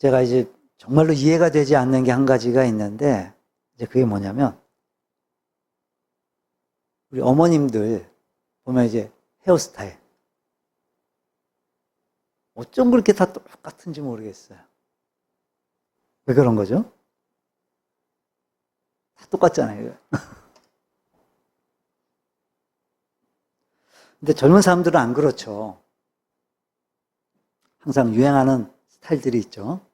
제가 이제 정말로 이해가 되지 않는 게 한 가지가 있는데, 이제 그게 뭐냐면, 우리 어머님들 보면 이제 헤어스타일. 어쩜 그렇게 다 똑같은지 모르겠어요. 왜 그런 거죠? 다 똑같잖아요. 근데 젊은 사람들은 안 그렇죠. 항상 유행하는 스타일들이 있죠.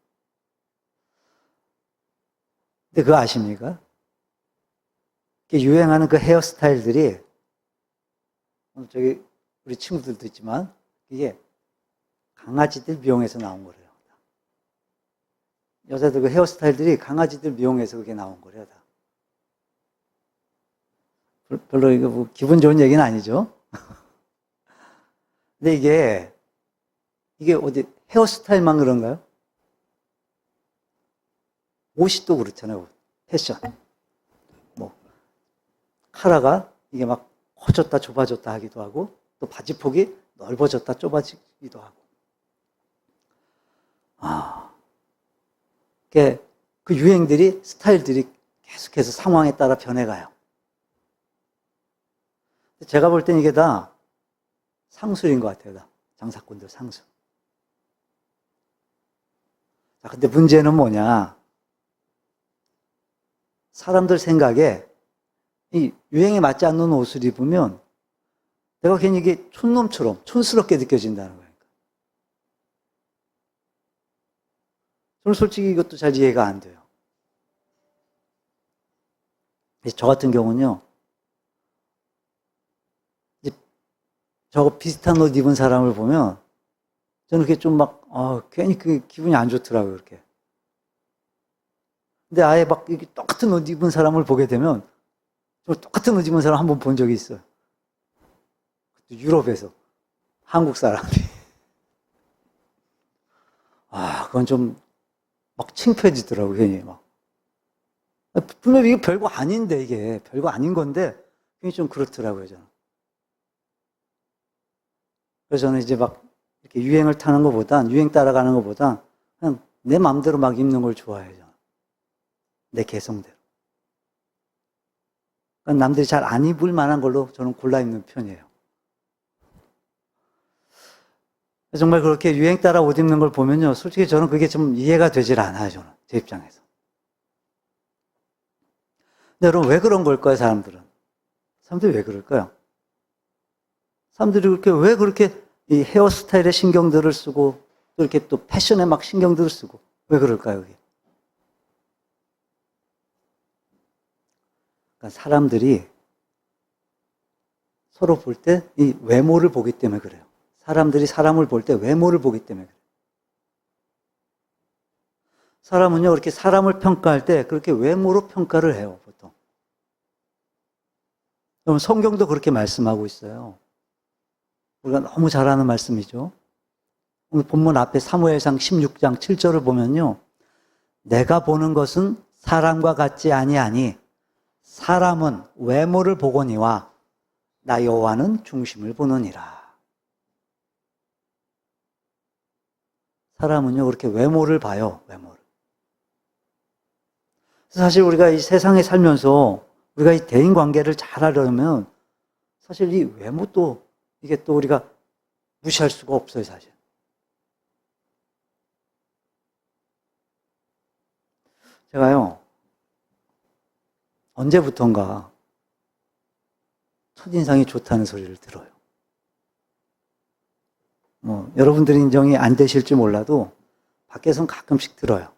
근데 그거 아십니까? 유행하는 그 헤어스타일들이, 저기 우리 친구들도 있지만, 이게 강아지들 미용에서 나온 거래요. 여자들 그 헤어스타일들이 강아지들 미용에서 그게 나온 거래요. 다. 별로 이거 뭐 기분 좋은 얘기는 아니죠. 근데 이게 어디 헤어스타일만 그런가요? 옷이 또 그렇잖아요. 패션. 뭐 카라가 이게 막 커졌다 좁아졌다 하기도 하고, 또 바지폭이 넓어졌다 좁아지기도 하고. 그 유행들이, 스타일들이 계속해서 상황에 따라 변해가요. 제가 볼 땐 이게 다 상술인 것 같아요. 다. 장사꾼들 상술. 자, 근데 문제는 뭐냐. 사람들 생각에 이 유행에 맞지 않는 옷을 입으면 내가 괜히 이게 촌놈처럼 촌스럽게 느껴진다는 거예요. 저는 솔직히 이것도 잘 이해가 안 돼요. 저 같은 경우는요, 저거 비슷한 옷 입은 사람을 보면 저는 그게 좀 괜히 그 기분이 안 좋더라고요, 그렇게. 근데 아예 막 이렇게 똑같은 옷 입은 사람을 보게 되면, 저 똑같은 옷 입은 사람 한 번 본 적이 있어요. 유럽에서. 한국 사람이. 그건 좀 막 창피해지더라고요, 괜히 막. 분명히 이게 별거 아닌데, 이게. 별거 아닌 건데, 괜히 좀 그렇더라고요, 저는. 그래서 저는 이제 막 이렇게 유행을 타는 것보단, 유행 따라가는 것보단, 그냥 내 마음대로 막 입는 걸 좋아해요, 저는. 내 개성대로. 그러니까 남들이 잘 안 입을 만한 걸로 저는 골라 입는 편이에요. 정말 그렇게 유행 따라 옷 입는 걸 보면요, 솔직히 저는 그게 좀 이해가 되질 않아요, 저는. 제 입장에서. 근데 여러분, 왜 그런 걸까요, 사람들은? 사람들이 왜 그럴까요? 사람들이 왜 그렇게 이 헤어스타일에 신경들을 쓰고, 또 이렇게 또 패션에 막 신경들을 쓰고, 왜 그럴까요, 그게? 그러니까 사람들이 서로 볼 때 이 외모를 보기 때문에 그래요. 사람들이 사람을 볼 때 외모를 보기 때문에 그래요. 사람은요, 그렇게 사람을 평가할 때 그렇게 외모로 평가를 해요, 보통. 그럼 성경도 그렇게 말씀하고 있어요. 우리가 너무 잘 아는 말씀이죠. 오늘 본문 앞에 사무엘상 16장 7절을 보면요. 내가 보는 것은 사람과 같지 아니하니 사람은 외모를 보거니와 나 여호와는 중심을 보느니라. 사람은요, 그렇게 외모를 봐요, 외모를. 사실 우리가 이 세상에 살면서 우리가 이 대인 관계를 잘 하려면 사실 이 외모도 이게 또 우리가 무시할 수가 없어요, 사실. 제가요, 언제부턴가 첫인상이 좋다는 소리를 들어요. 여러분들이 인정이 안 되실지 몰라도 밖에서는 가끔씩 들어요.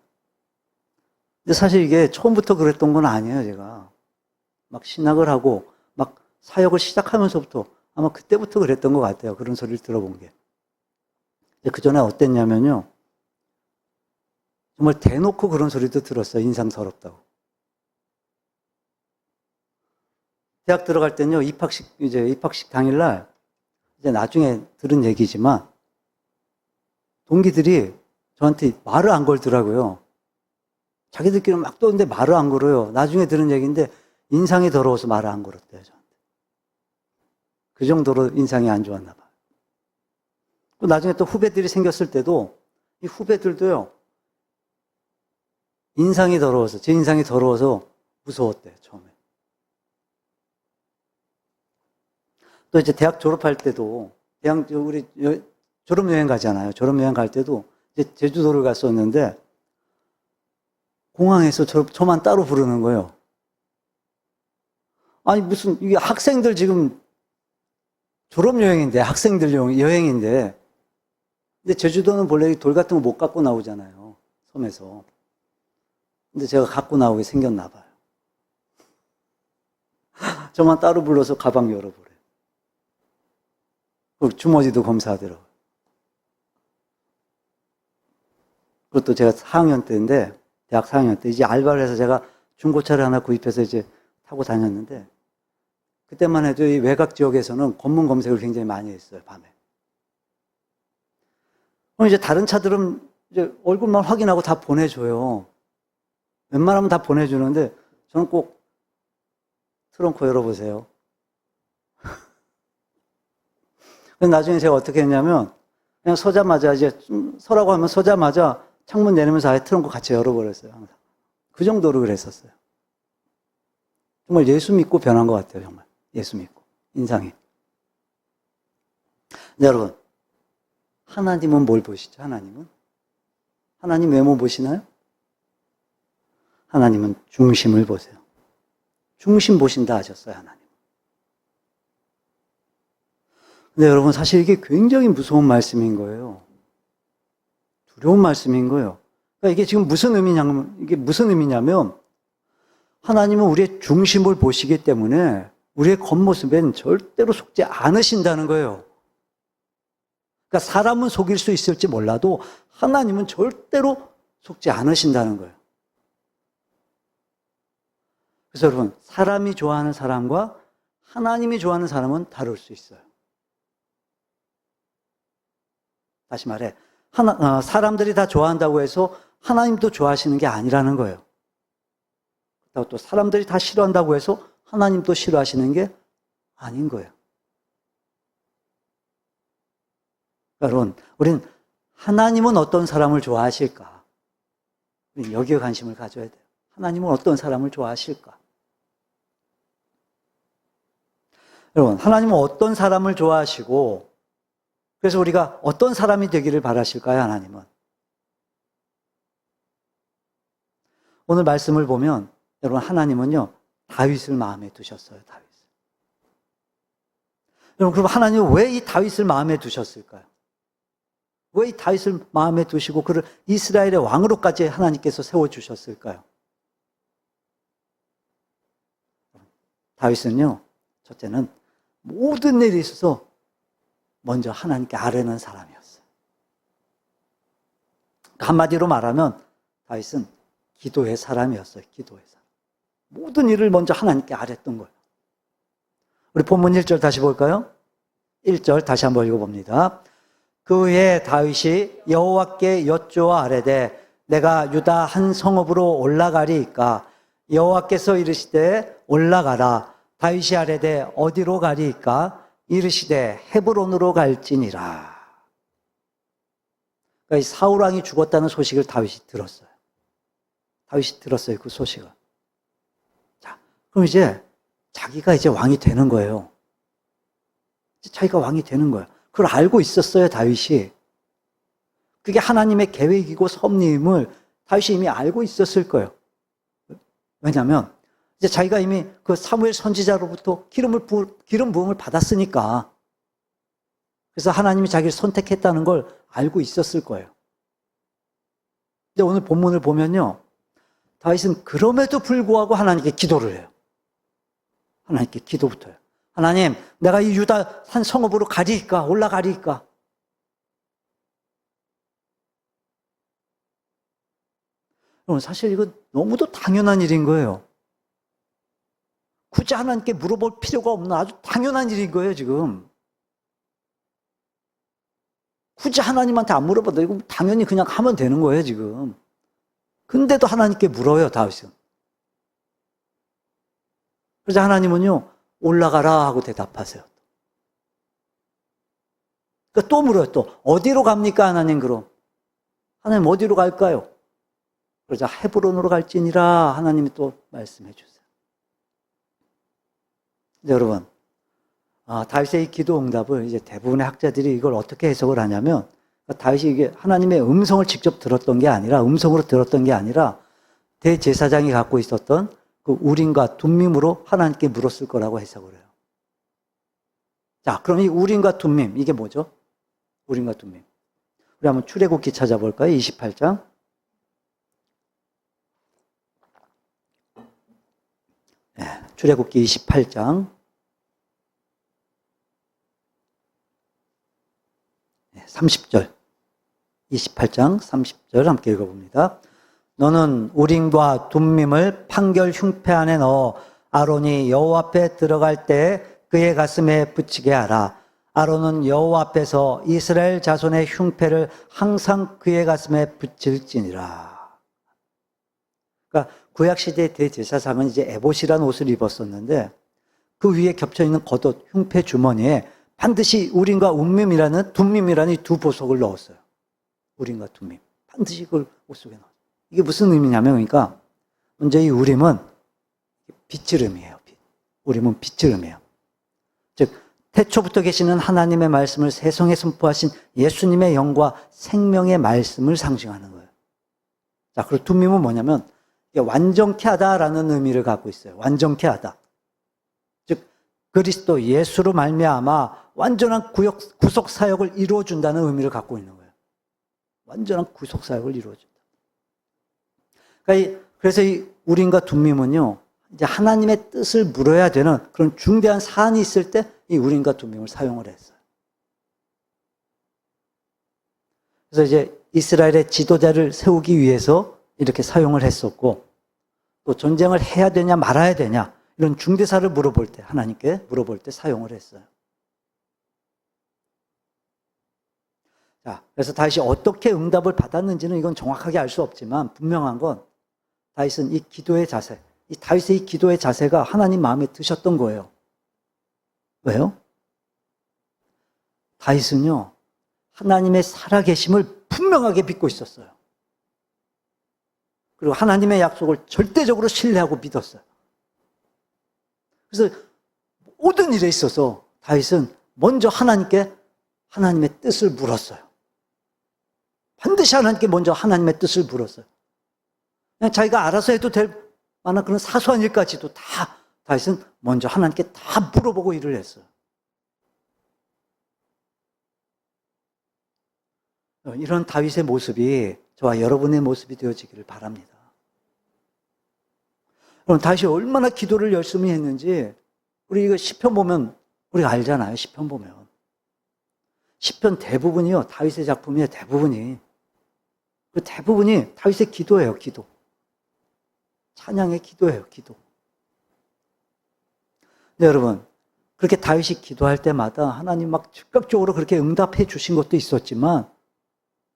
근데 사실 이게 처음부터 그랬던 건 아니에요, 제가. 막 신학을 하고, 막 사역을 시작하면서부터 아마 그때부터 그랬던 것 같아요. 그런 소리를 들어본 게. 그 전에 어땠냐면요. 정말 대놓고 그런 소리도 들었어요. 인상스럽다고. 대학 들어갈 때는요, 입학식 당일날, 이제 나중에 들은 얘기지만, 동기들이 저한테 말을 안 걸더라고요. 자기들끼리 막 떠는데 말을 안 걸어요. 나중에 들은 얘기인데, 인상이 더러워서 말을 안 걸었대요, 저한테. 그 정도로 인상이 안 좋았나 봐요. 나중에 또 후배들이 생겼을 때도, 이 후배들도요, 인상이 더러워서, 제 인상이 더러워서 무서웠대요, 처음에. 또 이제 대학 졸업할 때도, 우리 졸업여행 가잖아요. 졸업여행 갈 때도 이제 제주도를 갔었는데, 공항에서 저만 따로 부르는 거예요. 아니, 무슨, 이게 학생들 지금 졸업여행인데, 학생들 여행인데, 근데 제주도는 원래 돌 같은 거 못 갖고 나오잖아요. 섬에서. 근데 제가 갖고 나오게 생겼나 봐요. 저만 따로 불러서 가방 열어보래. 그리고 주머니도 검사하더라고요. 그것도 제가 4학년 때인데, 대학 4학년 때, 이제 알바를 해서 제가 중고차를 하나 구입해서 이제 타고 다녔는데, 그때만 해도 이 외곽 지역에서는 검문 검색을 굉장히 많이 했어요, 밤에. 그럼 이제 다른 차들은 이제 얼굴만 확인하고 다 보내줘요. 웬만하면 다 보내주는데, 저는 꼭 트렁크 열어보세요. 그래서 나중에 제가 어떻게 했냐면, 그냥 서자마자, 이제 서라고 하면 서자마자 창문 내리면서 아예 트렁크 같이 열어버렸어요, 항상. 그 정도로 그랬었어요. 정말 예수 믿고 변한 것 같아요, 정말. 예수 믿고. 인상이. 네, 여러분. 하나님은 뭘 보시죠, 하나님은? 하나님 외모 보시나요? 하나님은 중심을 보세요. 중심 보신다 하셨어요, 하나님. 근데 여러분, 사실 이게 굉장히 무서운 말씀인 거예요. 두려운 말씀인 거예요. 그러니까 이게 지금 무슨 의미냐면, 하나님은 우리의 중심을 보시기 때문에 우리의 겉모습엔 절대로 속지 않으신다는 거예요. 그러니까 사람은 속일 수 있을지 몰라도 하나님은 절대로 속지 않으신다는 거예요. 그래서 여러분, 사람이 좋아하는 사람과 하나님이 좋아하는 사람은 다를 수 있어요. 다시 말해, 사람들이 다 좋아한다고 해서 하나님도 좋아하시는 게 아니라는 거예요. 또 사람들이 다 싫어한다고 해서 하나님도 싫어하시는 게 아닌 거예요. 여러분, 우리는 하나님은 어떤 사람을 좋아하실까? 우리는 여기에 관심을 가져야 돼요. 하나님은 어떤 사람을 좋아하실까? 여러분, 하나님은 어떤 사람을 좋아하시고, 그래서 우리가 어떤 사람이 되기를 바라실까요, 하나님은? 오늘 말씀을 보면, 여러분, 하나님은요, 다윗을 마음에 두셨어요, 다윗을. 여러분, 그럼 하나님은 왜 이 다윗을 마음에 두셨을까요? 왜 이 다윗을 마음에 두시고 그를 이스라엘의 왕으로까지 하나님께서 세워주셨을까요? 다윗은요, 첫째는 모든 일에 있어서 먼저 하나님께 아뢰는 사람이었어요. 한마디로 말하면 다윗은 기도의 사람이었어요. 기도의 사람. 모든 일을 먼저 하나님께 아뢰던 거예요. 우리 본문 1절 다시 볼까요? 1절 다시 한번 읽어봅니다. 그 후에 다윗이 여호와께 여쭈어 아뢰되 내가 유다 한 성읍으로 올라가리이까? 여호와께서 이르시되 올라가라. 다윗이 아뢰되 어디로 가리이까? 이르시되 헤브론으로 갈지니라. 그러니까 이 사울 왕이 죽었다는 소식을 다윗이 들었어요. 다윗이 들었어요, 그 소식을. 자, 그럼 이제 자기가 이제 왕이 되는 거예요. 자기가 왕이 되는 거예요. 그걸 알고 있었어요, 다윗이. 그게 하나님의 계획이고 섭리임을 다윗이 이미 알고 있었을 거예요. 왜냐하면 이제 자기가 이미 그 사무엘 선지자로부터 기름 부음을 받았으니까. 그래서 하나님이 자기를 선택했다는 걸 알고 있었을 거예요. 근데 오늘 본문을 보면요, 다윗은 그럼에도 불구하고 하나님께 기도를 해요. 하나님께 기도부터 해요. 하나님, 내가 이 유다 한 성읍으로 가리이까? 올라가리이까? 여러분, 사실 이거 너무도 당연한 일인 거예요. 굳이 하나님께 물어볼 필요가 없는 아주 당연한 일인 거예요, 지금. 굳이 하나님한테 안 물어봐도 이거 당연히 그냥 하면 되는 거예요, 지금. 근데도 하나님께 물어요, 다윗은. 그래서 하나님은요, 올라가라 하고 대답하세요. 그러니까 또 물어요, 또. 어디로 갑니까, 하나님, 그럼? 하나님, 어디로 갈까요? 그러자 헤브론으로 갈지니라 하나님이 또 말씀해 주세요. 여러분, 다윗의 이 기도 응답을 이제 대부분의 학자들이 이걸 어떻게 해석을 하냐면, 다윗이 이게 하나님의 음성을 직접 들었던 게 아니라, 음성으로 들었던 게 아니라, 대제사장이 갖고 있었던 그 우림과 둠밈으로 하나님께 물었을 거라고 해석을 해요. 자, 그럼 이 우림과 둠밈, 이게 뭐죠? 우림과 둠밈. 우리 한번 출애굽기 찾아볼까요? 28장. 네, 출애굽기 28장. 30절. 28장 30절 함께 읽어봅니다. 너는 우림과 둠밈을 판결 흉패 안에 넣어 아론이 여호와 앞에 들어갈 때 그의 가슴에 붙이게 하라. 아론은 여호와 앞에서 이스라엘 자손의 흉패를 항상 그의 가슴에 붙일지니라. 그러니까 구약 시대의 대제사장은 이제 에봇이라는 옷을 입었었는데 그 위에 겹쳐 있는 겉옷 흉패 주머니에 반드시 우림과 둠밈이라는 이 두 보석을 넣었어요. 우림과 둠밈. 반드시 그걸 옷 속에 넣었어요. 이게 무슨 의미냐면, 그러니까 먼저 이 우림은 빛을 의미해요. 우림은 빛을 의미해요. 즉 태초부터 계시는 하나님의 말씀을 세상에 선포하신 예수님의 영과 생명의 말씀을 상징하는 거예요. 자, 그리고 둠밈은 뭐냐면 이게 완전케 하다라는 의미를 갖고 있어요. 완전케 하다. 즉 그리스도 예수로 말미암아 완전한 구속 사역을 이루어준다는 의미를 갖고 있는 거예요. 완전한 구속 사역을 이루어준다. 그래서 이 우림과 둠밈은요, 이제 하나님의 뜻을 물어야 되는 그런 중대한 사안이 있을 때 이 우림과 둠밈을 사용을 했어요. 그래서 이제 이스라엘의 지도자를 세우기 위해서 이렇게 사용을 했었고, 또 전쟁을 해야 되냐 말아야 되냐 이런 중대사를 물어볼 때, 하나님께 물어볼 때 사용을 했어요. 자, 그래서 다윗이 어떻게 응답을 받았는지는 이건 정확하게 알 수 없지만 분명한 건 다윗은 이 기도의 자세, 이 다윗의 이 기도의 자세가 하나님 마음에 드셨던 거예요. 왜요? 다윗은요, 하나님의 살아계심을 분명하게 믿고 있었어요. 그리고 하나님의 약속을 절대적으로 신뢰하고 믿었어요. 그래서 모든 일에 있어서 다윗은 먼저 하나님께 하나님의 뜻을 물었어요. 반드시 하나님께 먼저 하나님의 뜻을 물었어요. 그냥 자기가 알아서 해도 될 만한 그런 사소한 일까지도 다 다윗은 먼저 하나님께 다 물어보고 일을 했어요. 이런 다윗의 모습이 저와 여러분의 모습이 되어지기를 바랍니다. 그럼 다윗이 얼마나 기도를 열심히 했는지 우리 이거 시편 보면 우리가 알잖아요. 시편 보면 시편 대부분이요, 다윗의 작품이에요. 대부분이 다윗의 기도예요. 기도, 찬양의 기도예요. 기도. 네, 여러분, 그렇게 다윗이 기도할 때마다 하나님 막 즉각적으로 그렇게 응답해 주신 것도 있었지만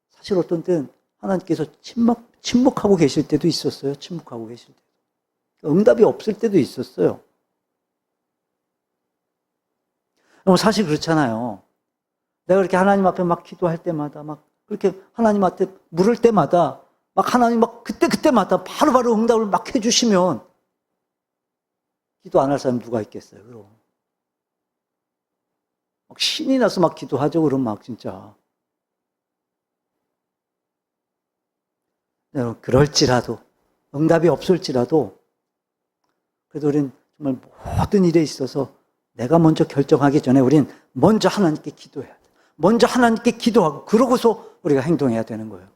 사실 어떤 때는 하나님께서 침묵하고 계실 때도 있었어요. 침묵하고 계실 때. 응답이 없을 때도 있었어요. 사실 그렇잖아요. 내가 그렇게 하나님 앞에 막 기도할 때마다 막 그렇게 하나님한테 물을 때마다 막 하나님 막 그때마다 바로바로 응답을 막 해주시면 기도 안 할 사람 누가 있겠어요, 그럼. 막 신이 나서 막 기도하죠, 그럼 막 진짜. 그럴지라도, 응답이 없을지라도, 그래도 우린 정말 모든 일에 있어서 내가 먼저 결정하기 전에 우린 먼저 하나님께 기도해야 돼. 먼저 하나님께 기도하고, 그러고서 우리가 행동해야 되는 거예요.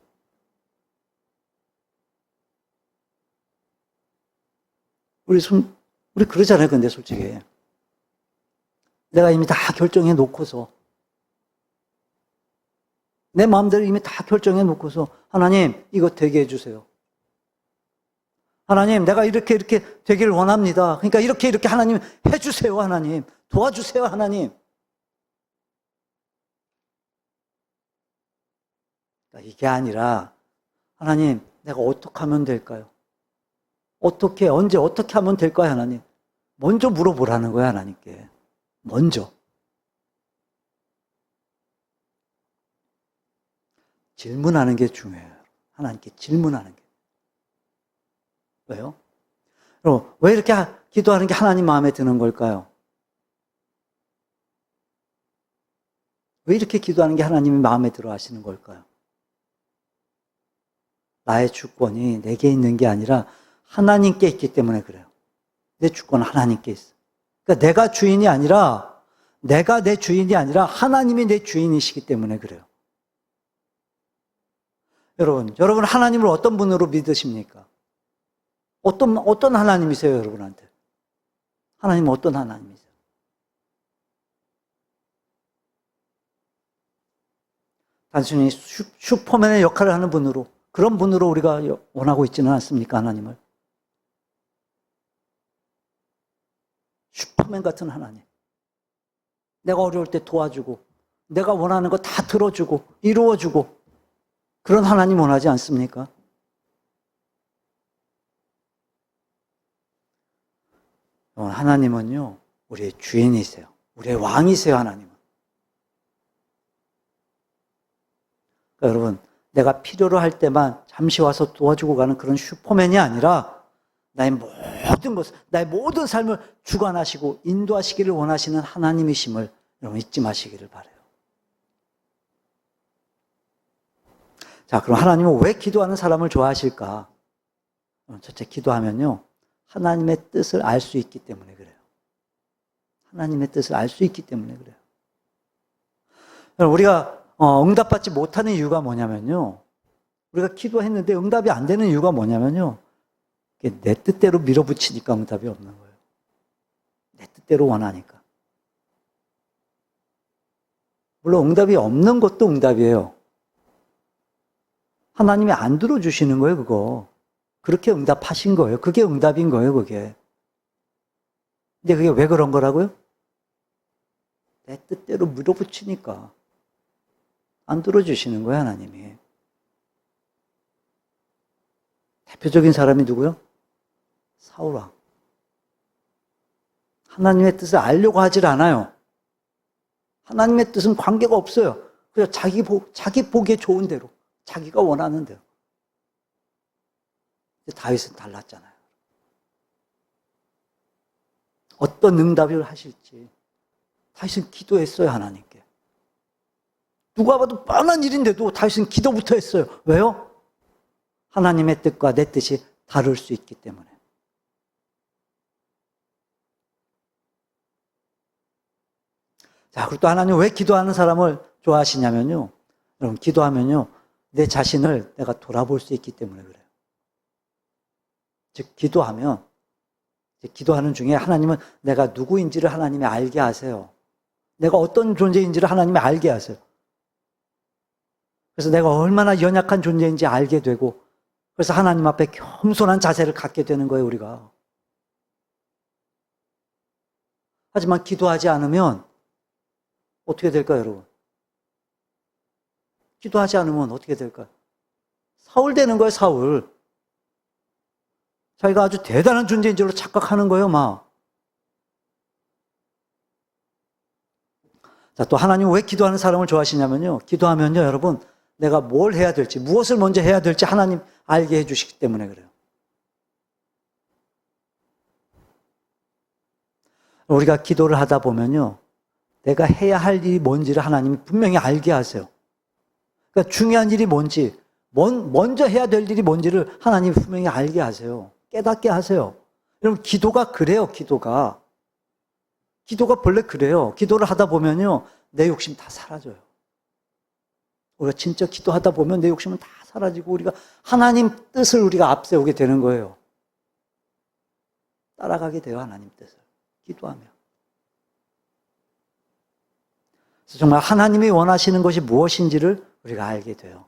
우리 그러잖아요, 근데 솔직히. 내가 이미 다 결정해 놓고서, 내 마음대로 이미 다 결정해 놓고서, 하나님, 이거 되게 해주세요. 하나님, 내가 이렇게 되기를 원합니다. 그러니까 이렇게 하나님 해주세요, 하나님. 도와주세요, 하나님. 이게 아니라, 하나님, 내가 어떻게 하면 될까요? 언제 어떻게 하면 될까요, 하나님? 먼저 물어보라는 거야, 하나님께. 먼저. 질문하는 게 중요해요. 하나님께 질문하는 게. 왜요? 그럼 왜 이렇게 기도하는 게 하나님 마음에 드는 걸까요? 왜 이렇게 기도하는 게 하나님이 마음에 들어 하시는 걸까요? 나의 주권이 내게 있는 게 아니라 하나님께 있기 때문에 그래요. 내 주권은 하나님께 있어. 그러니까 내가 주인이 아니라, 내가 내 주인이 아니라 하나님이 내 주인이시기 때문에 그래요. 여러분 하나님을 어떤 분으로 믿으십니까? 어떤 하나님이세요, 여러분한테? 하나님은 어떤 하나님이세요? 단순히 슈퍼맨의 역할을 하는 분으로, 그런 분으로 우리가 원하고 있지는 않습니까, 하나님을? 슈퍼맨 같은 하나님. 내가 어려울 때 도와주고, 내가 원하는 거 다 들어주고, 이루어주고, 그런 하나님 원하지 않습니까? 하나님은요, 우리의 주인이세요. 우리의 왕이세요, 하나님은. 그러니까 여러분, 내가 필요로 할 때만 잠시 와서 도와주고 가는 그런 슈퍼맨이 아니라 나의 모든 것, 나의 모든 삶을 주관하시고 인도하시기를 원하시는 하나님이심을 여러분 잊지 마시기를 바라요. 자, 그럼 하나님은 왜 기도하는 사람을 좋아하실까? 첫째, 기도하면요, 하나님의 뜻을 알 수 있기 때문에 그래요. 하나님의 뜻을 알 수 있기 때문에 그래요. 우리가 응답받지 못하는 이유가 뭐냐면요, 우리가 기도했는데 응답이 안 되는 이유가 뭐냐면요, 내 뜻대로 밀어붙이니까 응답이 없는 거예요. 내 뜻대로 원하니까. 물론 응답이 없는 것도 응답이에요. 하나님이 안 들어주시는 거예요, 그거. 그렇게 응답하신 거예요. 그게 응답인 거예요, 그게. 근데 그게 왜 그런 거라고요? 내 뜻대로 밀어붙이니까 안 들어주시는 거예요, 하나님이. 대표적인 사람이 누구요? 사울왕. 하나님의 뜻을 알려고 하질 않아요. 하나님의 뜻은 관계가 없어요. 그냥 자기 보기에 좋은 대로, 자기가 원하는 대로. 다윗은 달랐잖아요. 어떤 응답을 하실지 다윗은 기도했어요, 하나님께. 누가 봐도 뻔한 일인데도 다윗은 기도부터 했어요. 왜요? 하나님의 뜻과 내 뜻이 다를 수 있기 때문에. 자, 그리고 또 하나님 왜 기도하는 사람을 좋아하시냐면요, 여러분, 기도하면요, 내 자신을 내가 돌아볼 수 있기 때문에 그래요. 즉, 기도하면, 기도하는 중에 하나님은 내가 누구인지를 하나님이 알게 하세요. 내가 어떤 존재인지를 하나님이 알게 하세요. 그래서 내가 얼마나 연약한 존재인지 알게 되고, 그래서 하나님 앞에 겸손한 자세를 갖게 되는 거예요, 우리가. 하지만 기도하지 않으면 어떻게 될까요, 여러분? 기도하지 않으면 어떻게 될까요? 사울 되는 거예요, 사울. 자기가 아주 대단한 존재인 줄로 착각하는 거예요, 막. 자, 또 하나님 왜 기도하는 사람을 좋아하시냐면요, 기도하면요, 여러분, 내가 뭘 해야 될지, 무엇을 먼저 해야 될지 하나님 알게 해주시기 때문에 그래요. 우리가 기도를 하다 보면요, 내가 해야 할 일이 뭔지를 하나님이 분명히 알게 하세요. 그러니까 중요한 일이 뭔지, 먼저 해야 될 일이 뭔지를 하나님이 분명히 알게 하세요. 깨닫게 하세요. 여러분, 기도가 그래요, 기도가. 기도가 본래 그래요. 기도를 하다 보면요, 내 욕심 다 사라져요. 우리가 진짜 기도하다 보면 내 욕심은 다 사라지고 우리가 하나님 뜻을 우리가 앞세우게 되는 거예요. 따라가게 돼요, 하나님 뜻을. 기도하면. 그래서 정말 하나님이 원하시는 것이 무엇인지를 우리가 알게 돼요.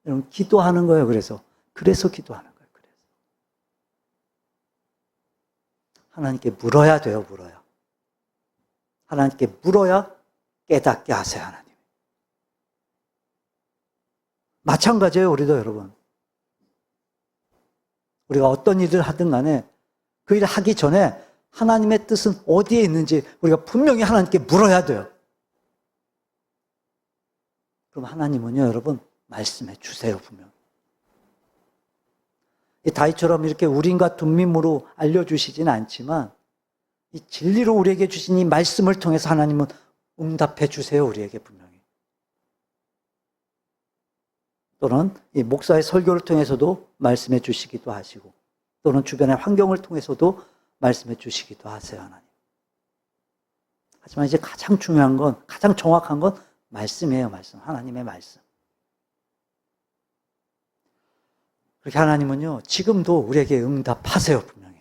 여러분, 기도하는 거예요, 그래서 기도하는 거예요. 그래서 하나님께 물어야 돼요, 물어야. 하나님께 물어야 깨닫게 하세요, 하나님. 마찬가지예요, 우리도 여러분. 우리가 어떤 일을 하든 간에 그 일을 하기 전에 하나님의 뜻은 어디에 있는지 우리가 분명히 하나님께 물어야 돼요. 그럼 하나님은요, 여러분, 말씀해 주세요, 분명. 이 다윗처럼 이렇게 우림과 둠밈으로 알려주시진 않지만 이 진리로 우리에게 주신 이 말씀을 통해서 하나님은 응답해 주세요. 우리에게 분명히. 또는 이 목사의 설교를 통해서도 말씀해 주시기도 하시고 또는 주변의 환경을 통해서도 말씀해 주시기도 하세요. 하나님. 하지만 이제 가장 중요한 건, 가장 정확한 건 말씀이에요. 말씀. 하나님의 말씀. 그렇게 하나님은요, 지금도 우리에게 응답하세요. 분명히.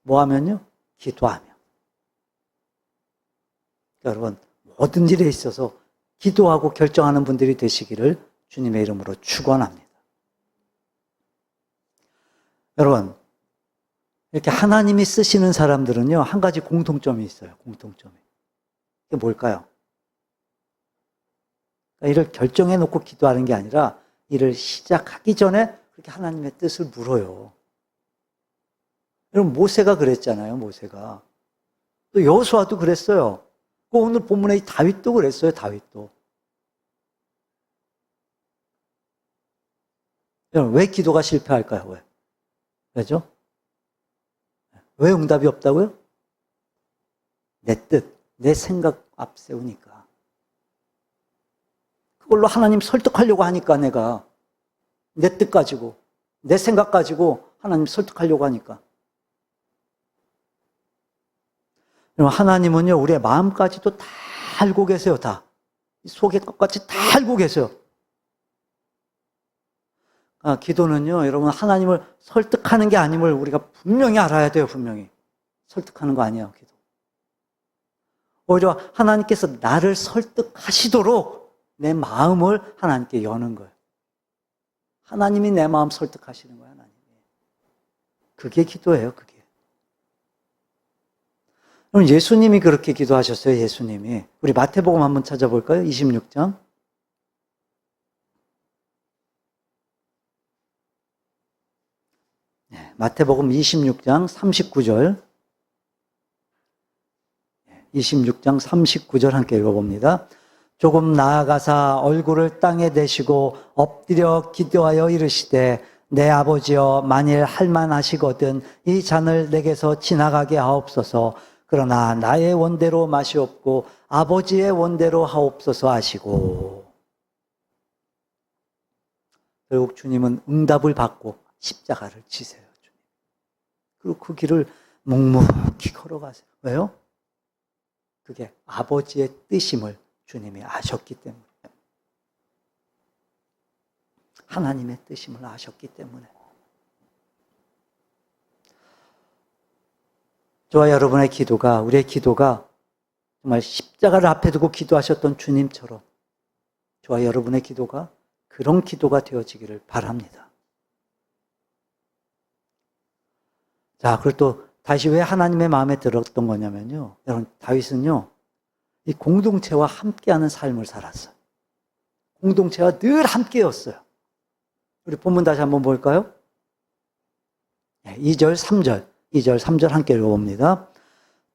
뭐 하면요? 기도하며. 여러분, 모든 일에 있어서 기도하고 결정하는 분들이 되시기를 주님의 이름으로 축원합니다. 여러분, 이렇게 하나님이 쓰시는 사람들은요, 한 가지 공통점이 있어요. 공통점이. 그게 뭘까요? 그러니까 이를 결정해 놓고 기도하는 게 아니라 일을 시작하기 전에 그렇게 하나님의 뜻을 물어요. 여러분, 모세가 그랬잖아요. 모세가. 또 여호수아도 그랬어요. 오늘 본문에 이 다윗도 그랬어요. 다윗도. 여러분, 왜 기도가 실패할까요? 왜? 왜죠? 왜 응답이 없다고요? 내 뜻, 내 생각 앞세우니까. 그걸로 하나님 설득하려고 하니까 내가 내 뜻 가지고, 내 생각 가지고 하나님 설득하려고 하니까. 하나님은요, 우리의 마음까지도 다 알고 계세요, 다. 속의 것까지 다 알고 계세요. 기도는요, 여러분, 하나님을 설득하는 게 아님을 우리가 분명히 알아야 돼요, 분명히. 설득하는 거 아니에요, 기도. 오히려 하나님께서 나를 설득하시도록 내 마음을 하나님께 여는 거예요. 하나님이 내 마음 설득하시는 거예요, 하나님이. 그게 기도예요, 그게. 그럼 예수님이 그렇게 기도하셨어요, 예수님이. 우리 마태복음 한번 찾아볼까요? 26장. 마태복음 26장 39절. 26장 39절 함께 읽어봅니다. 조금 나아가사 얼굴을 땅에 대시고 엎드려 기도하여 이르시되 내 아버지여 만일 할만하시거든 이 잔을 내게서 지나가게 하옵소서. 그러나 나의 원대로 마시옵고 아버지의 원대로 하옵소서 하시고. 결국 주님은 응답을 받고 십자가를 지세요. 주님. 그리고 그 길을 묵묵히 걸어가세요. 왜요? 그게 아버지의 뜻임을 주님이 아셨기 때문에. 하나님의 뜻임을 아셨기 때문에. 저와 여러분의 기도가, 우리의 기도가 정말 십자가를 앞에 두고 기도하셨던 주님처럼 저와 여러분의 기도가 그런 기도가 되어지기를 바랍니다. 자, 그리고 또 다시 왜 하나님의 마음에 들었던 거냐면요. 여러분, 다윗은요, 이 공동체와 함께하는 삶을 살았어요. 공동체와 늘 함께였어요. 우리 본문 다시 한번 볼까요? 2절, 3절. 2절, 3절 함께 읽어봅니다.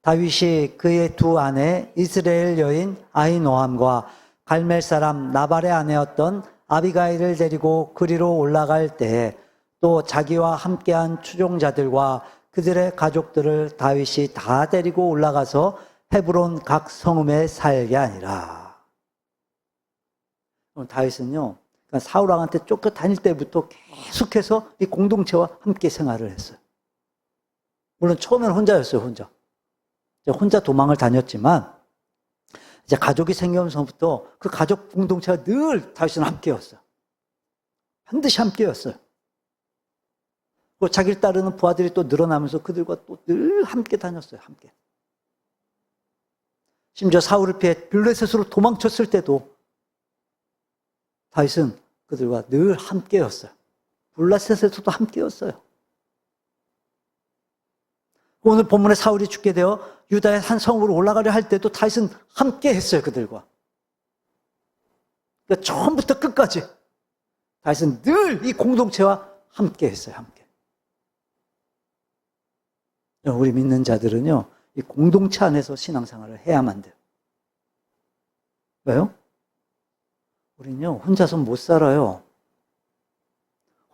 다윗이 그의 두 아내 이스라엘 여인 아히노함과 갈멜 사람 나발의 아내였던 아비가일을 데리고 그리로 올라갈 때 또 자기와 함께한 추종자들과 그들의 가족들을 다윗이 다 데리고 올라가서 헤브론 각 성읍에 살게 하니라. 다윗은요, 그러니까 사울 왕한테 쫓겨 다닐 때부터 계속해서 이 공동체와 함께 생활을 했어요. 물론 처음에는 혼자였어요, 혼자. 혼자 도망을 다녔지만 이제 가족이 생기면서부터 그 가족 공동체가 늘 다윗은 함께였어요. 반드시 함께였어요. 그리고 자기를 따르는 부하들이 또 늘어나면서 그들과 또 늘 함께 다녔어요, 함께. 심지어 사울을 피해 블레셋으로 도망쳤을 때도 다윗은 그들과 늘 함께였어요. 블레셋에서도 함께였어요. 오늘 본문에 사울이 죽게 되어 유다의 한 성으로 올라가려 할 때도 다윗은 함께 했어요, 그들과. 그러니까 처음부터 끝까지 다윗은 늘 이 공동체와 함께 했어요, 함께. 우리 믿는 자들은요, 이 공동체 안에서 신앙생활을 해야만 돼요. 왜요? 우리는요, 혼자서 못 살아요.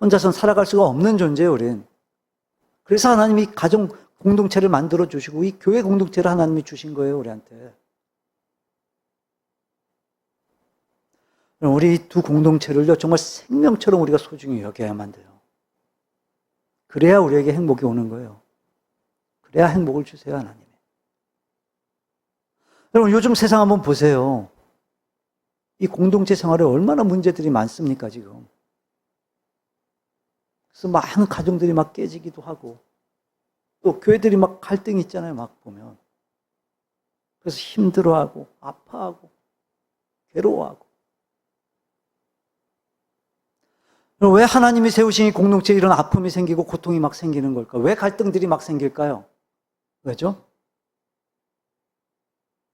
혼자서는 살아갈 수가 없는 존재예요, 우린. 그래서 하나님이 가정 공동체를 만들어 주시고 이 교회 공동체를 하나님이 주신 거예요, 우리한테. 우리 두 공동체를요, 정말 생명처럼 우리가 소중히 여겨야만 돼요. 그래야 우리에게 행복이 오는 거예요. 그래야 행복을 주세요, 하나님이. 여러분, 요즘 세상 한번 보세요. 이 공동체 생활에 얼마나 문제들이 많습니까, 지금. 그래서 많은 가정들이 막 깨지기도 하고, 또 교회들이 막 갈등이 있잖아요, 막 보면. 그래서 힘들어하고, 아파하고, 괴로워하고. 왜 하나님이 세우신 이 공동체에 이런 아픔이 생기고 고통이 막 생기는 걸까? 왜 갈등들이 막 생길까요? 왜죠?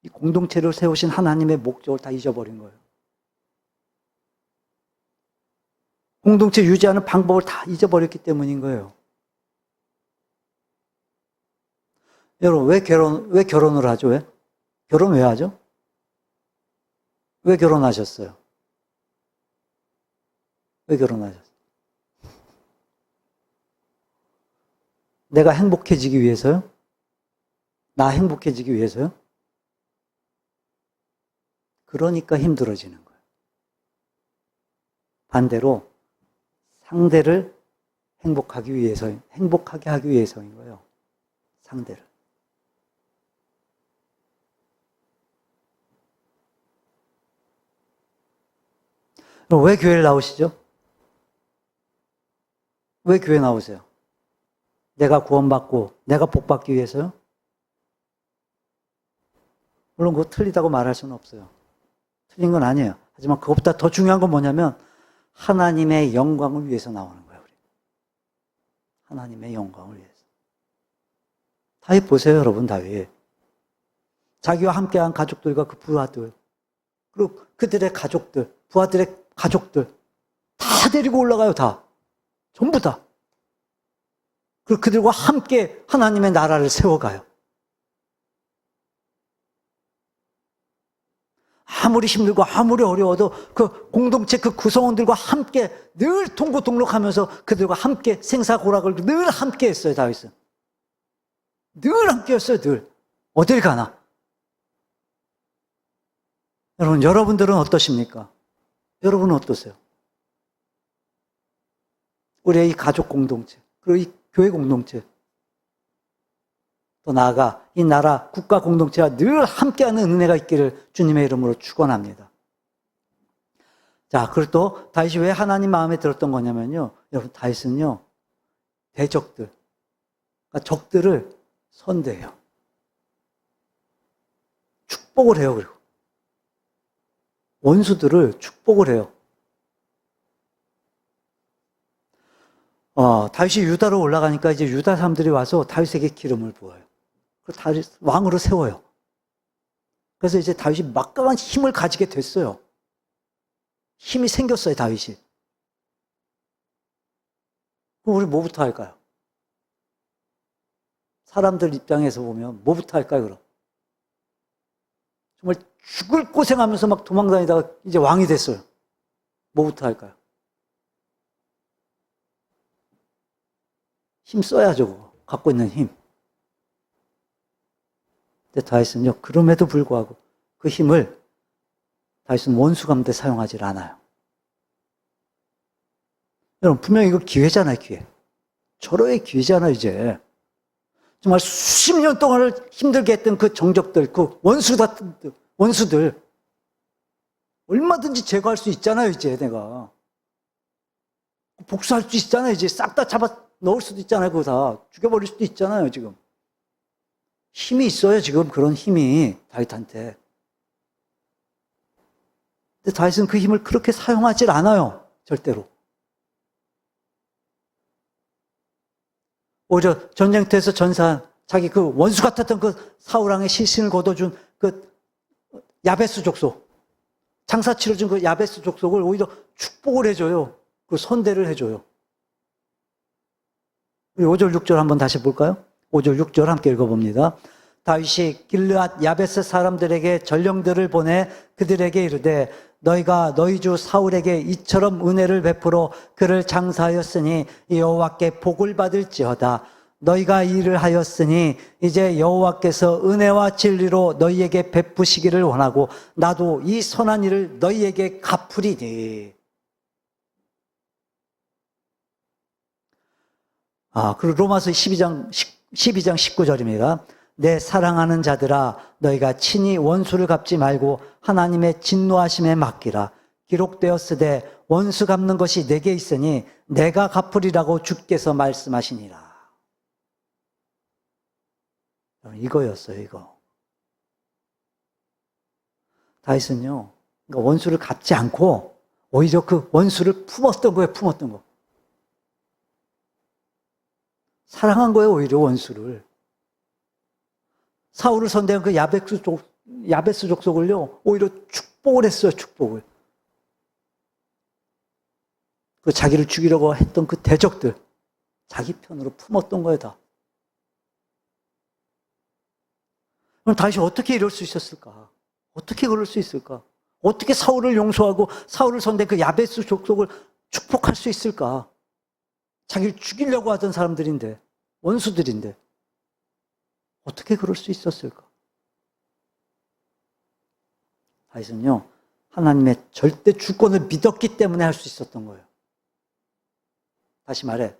이 공동체를 세우신 하나님의 목적을 다 잊어버린 거예요. 공동체 유지하는 방법을 다 잊어버렸기 때문인 거예요. 여러분, 왜 결혼을 하죠? 왜? 결혼 왜 하죠? 왜 결혼하셨어요? 왜 결혼하셨어요? 내가 행복해지기 위해서요? 나 행복해지기 위해서요? 그러니까 힘들어지는 거예요. 반대로 상대를 행복하게 하기 위해서인 거예요. 상대를. 왜 교회를 나오시죠? 왜 교회 나오세요? 내가 구원받고 내가 복받기 위해서요? 물론 그거 틀리다고 말할 수는 없어요. 틀린 건 아니에요. 하지만 그것보다 더 중요한 건 뭐냐면 하나님의 영광을 위해서 나오는 거예요. 우리. 하나님의 영광을 위해서. 다윗 보세요, 여러분. 다윗. 자기와 함께한 가족들과 그 부하들, 그리고 그들의 가족들, 부하들의 가족들 다 데리고 올라가요. 다. 전부 다. 그리고 그들과 함께 하나님의 나라를 세워가요. 아무리 힘들고 아무리 어려워도 그 공동체 그 구성원들과 함께 늘 통고동록하면서 그들과 함께 생사고락을 늘 함께 했어요. 다윗은. 늘 함께 했어요. 늘. 어딜 가나. 여러분, 여러분들은 어떠십니까? 여러분은 어떠세요? 우리의 이 가족 공동체, 그리고 이 교회 공동체, 또 나아가 이 나라 국가 공동체와 늘 함께하는 은혜가 있기를 주님의 이름으로 축원합니다. 자, 그리고 또 다윗이 왜 하나님 마음에 들었던 거냐면요, 여러분, 다윗은요 대적들, 그러니까 적들을 선대해요. 축복을 해요. 그리고 원수들을 축복을 해요. 다윗이 유다로 올라가니까 이제 유다 사람들이 와서 다윗에게 기름을 부어요. 그래서 다윗 왕으로 세워요. 그래서 이제 다윗이 막강한 힘을 가지게 됐어요. 힘이 생겼어요, 다윗이. 그럼 우리 뭐부터 할까요? 사람들 입장에서 보면 뭐부터 할까요, 그럼? 정말 죽을 고생하면서 막 도망다니다가 이제 왕이 됐어요. 뭐부터 할까요? 힘 써야죠, 그거. 갖고 있는 힘. 근데 다윗은요, 그럼에도 불구하고 그 힘을 다윗은 원수 가운데 사용하지 않아요. 여러분, 분명히 이거 기회잖아요, 기회. 절호의 기회잖아요, 이제. 정말 수십 년 동안을 힘들게 했던 그 정적들, 그 원수들. 얼마든지 제거할 수 있잖아요, 이제 내가. 복수할 수 있잖아요, 이제. 싹 다 잡아 넣을 수도 있잖아요, 그거 다. 죽여버릴 수도 있잖아요, 지금. 힘이 있어요, 지금 그런 힘이 다윗한테. 근데 다윗은 그 힘을 그렇게 사용하질 않아요, 절대로. 오히려 전쟁터에서 전사한 자기 그 원수 같았던 그 사울왕의 시신을 거둬준 그 야베스 족속, 장사 치러준 그 야베스 족속을 오히려 축복을 해줘요. 그 선대를 해줘요. 5절 6절 한번 다시 볼까요? 5절 6절 함께 읽어봅니다. 다윗이 길르앗 야베스 사람들에게 전령들을 보내 그들에게 이르되 너희가 너희 주 사울에게 이처럼 은혜를 베풀어 그를 장사하였으니 여호와께 복을 받을지어다. 너희가 이를 하였으니 이제 여호와께서 은혜와 진리로 너희에게 베푸시기를 원하고 나도 이 선한 일을 너희에게 갚으리니. 그리고 로마서 12장 19절입니다. 내 사랑하는 자들아 너희가 친히 원수를 갚지 말고 하나님의 진노하심에 맡기라. 기록되었으되 원수 갚는 것이 내게 있으니 내가 갚으리라고 주께서 말씀하시니라. 이거였어요, 이거. 다윗은요, 그러니까 원수를 갚지 않고 오히려 그 원수를 품었던 거예요, 품었던 거. 사랑한 거예요, 오히려 원수를. 사울을 선대한 그 야베스 족속을요, 오히려 축복을 했어요, 축복을. 그 자기를 죽이려고 했던 그 대적들, 자기 편으로 품었던 거예요, 다. 그럼 다윗이 어떻게 이럴 수 있었을까? 어떻게 그럴 수 있을까? 어떻게 사울을 용서하고 사울을 선대한 그 야베스 족속을 축복할 수 있을까? 자기를 죽이려고 하던 사람들인데, 원수들인데, 어떻게 그럴 수 있었을까? 다윗은요, 하나님의 절대 주권을 믿었기 때문에 할 수 있었던 거예요. 다시 말해,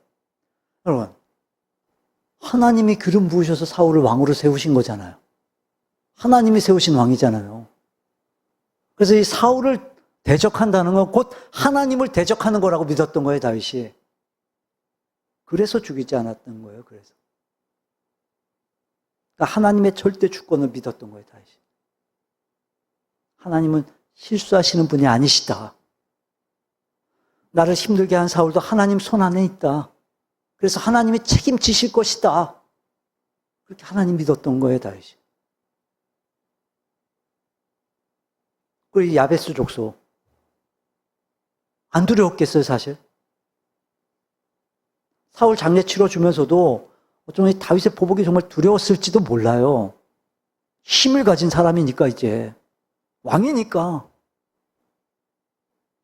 여러분, 하나님이 기름 부으셔서 사울을 왕으로 세우신 거잖아요. 하나님이 세우신 왕이잖아요. 그래서 이 사울을 대적한다는 건 곧 하나님을 대적하는 거라고 믿었던 거예요, 다윗이. 그래서 죽이지 않았던 거예요, 그래서. 그러니까 하나님의 절대 주권을 믿었던 거예요, 다윗이. 하나님은 실수하시는 분이 아니시다. 나를 힘들게 한 사울도 하나님 손 안에 있다. 그래서 하나님이 책임지실 것이다. 그렇게 하나님 믿었던 거예요, 다윗이. 그리고 이 야베스 족속. 안 두려웠겠어요, 사실? 사울 장례 치러주면서도 어쩌면 다윗의 보복이 정말 두려웠을지도 몰라요. 힘을 가진 사람이니까 이제. 왕이니까.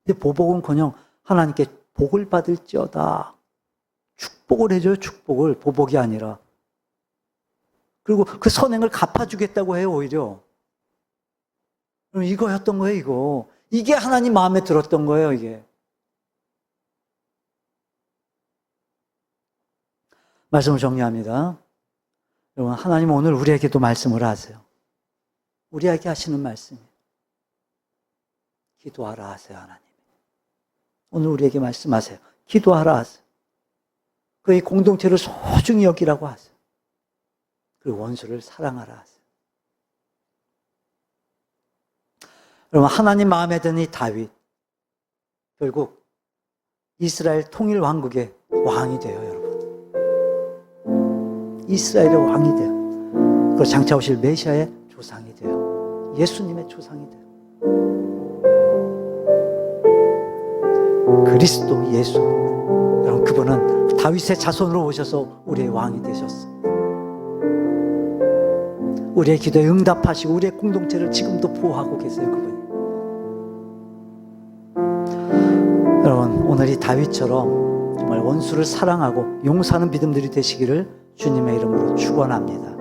근데 보복은커녕 하나님께 복을 받을지어다. 축복을 해줘요, 축복을. 보복이 아니라. 그리고 그 선행을 갚아주겠다고 해요, 오히려. 그럼 이거였던 거예요, 이거. 이게 하나님 마음에 들었던 거예요, 이게. 말씀을 정리합니다. 여러분, 하나님 오늘 우리에게도 말씀을 하세요. 우리에게 하시는 말씀이에요. 기도하라 하세요, 하나님. 오늘 우리에게 말씀하세요. 기도하라 하세요. 그의 공동체를 소중히 여기라고 하세요. 그리고 원수를 사랑하라 하세요. 여러분, 하나님 마음에 드는 이 다윗, 결국 이스라엘 통일 왕국의 왕이 돼요, 여러분. 이스라엘의 왕이 돼요. 그리고 장차 오실 메시아의 조상이 돼요. 예수님의 조상이 돼요. 그리스도 예수. 여러분, 그분은 다윗의 자손으로 오셔서 우리의 왕이 되셨어요. 우리의 기도에 응답하시고 우리의 공동체를 지금도 보호하고 계세요, 그분이. 여러분, 오늘 이 다윗처럼 정말 원수를 사랑하고 용서하는 믿음들이 되시기를 주님의 이름으로 축원합니다.